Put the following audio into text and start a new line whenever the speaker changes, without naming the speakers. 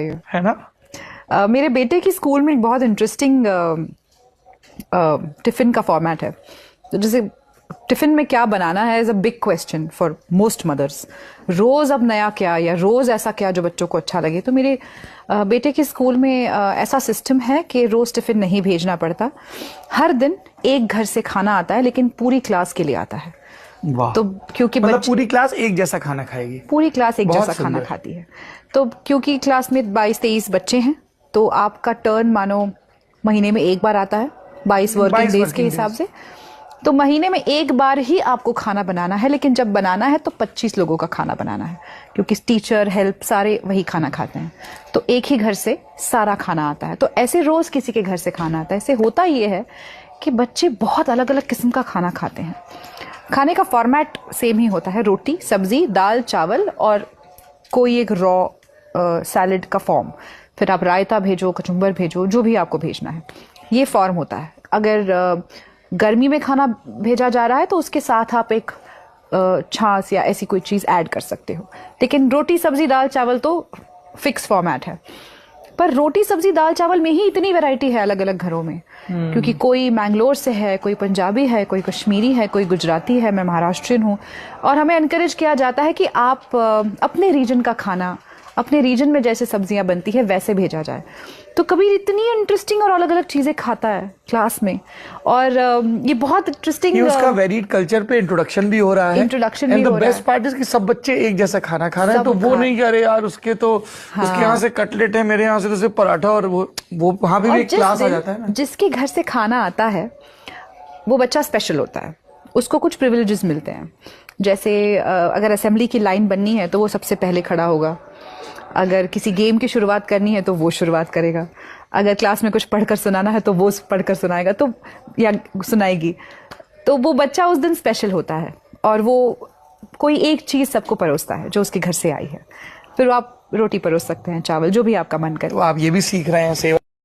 है ना।
मेरे बेटे की स्कूल में एक बहुत इंटरेस्टिंग टिफिन का फॉर्मेट है। तो जैसे टिफिन में क्या बनाना है is a big question for most mothers. रोज अब नया क्या, या रोज ऐसा क्या जो बच्चों को अच्छा लगे। तो मेरे बेटे के स्कूल में ऐसा सिस्टम है कि रोज टिफिन नहीं भेजना पड़ता। हर दिन एक घर से खाना आता है, लेकिन पूरी क्लास के लिए आता है।
वाह।
तो क्योंकि
मतलब पूरी क्लास एक जैसा खाना खाएगी।
पूरी क्लास एक
बहुत
जैसा खाना
सुंदर।
खाती है। तो क्योंकि क्लास में 22-23 बच्चे हैं, तो आपका टर्न मानो महीने में एक बार आता है, 22 वर्किंग डेज के हिसाब से। तो महीने में एक बार ही आपको खाना बनाना है, लेकिन जब बनाना है तो 25 लोगों का खाना बनाना है, क्योंकि टीचर हेल्प सारे वही खाना खाते हैं। तो एक ही घर से सारा खाना आता है। तो ऐसे रोज किसी के घर से खाना आता है। ऐसे होता ये है कि बच्चे बहुत अलग अलग किस्म का खाना खाते हैं। खाने का फॉर्मेट सेम ही होता है, रोटी सब्जी दाल चावल और कोई एक रॉ सैलेड का फॉर्म। फिर आप रायता भेजो, कचुम्बर भेजो, जो भी आपको भेजना है, ये फॉर्म होता है। अगर गर्मी में खाना भेजा जा रहा है तो उसके साथ आप एक छाछ या ऐसी कोई चीज़ ऐड कर सकते हो। लेकिन रोटी सब्जी दाल चावल तो फिक्स फॉर्मेट है। पर रोटी सब्जी दाल चावल में ही इतनी वैरायटी है अलग अलग घरों में, क्योंकि कोई मैंगलोर से है, कोई पंजाबी है, कोई कश्मीरी है, कोई गुजराती है, मैं महाराष्ट्रियन हूँ। और हमें एनकरेज किया जाता है कि आप अपने रीजन का खाना, अपने रीजन में जैसे सब्जियां बनती है वैसे भेजा जाए। तो कबीर इतनी इंटरेस्टिंग और अलग अलग चीजें खाता है क्लास में। और ये बहुत इंटरेस्टिंग,
उसका वेरिड कल्चर पे इंट्रोडक्शन भी हो रहा है।
इंट्रोडक्शन भी हो रहा है।
बेस्ट पार्ट इज कि सब बच्चे एक जैसा खाना खा रहे हैं। तो वो नहीं कह रहे यार उसके तो उसके यहाँ से कटलेट है, मेरे यहाँ से तो सिर्फ पराठा, और वो वहां भी एक क्लास आ जाता है ना।
जिसके घर से खाना आता है वो बच्चा स्पेशल होता है, उसको कुछ प्रिविलेजेस मिलते हैं। जैसे अगर असेंबली की लाइन बननी है तो वो सबसे पहले खड़ा होगा। अगर किसी गेम की शुरुआत करनी है तो वो शुरुआत करेगा। अगर क्लास में कुछ पढ़कर सुनाना है तो वो पढ़कर सुनाएगा, तो या सुनाएगी। तो वो बच्चा उस दिन स्पेशल होता है, और वो कोई एक चीज़ सबको परोसता है जो उसके घर से आई है। फिर आप रोटी परोस सकते हैं, चावल, जो भी आपका मन करे।
तो आप ये भी सीख रहे हैं सेवा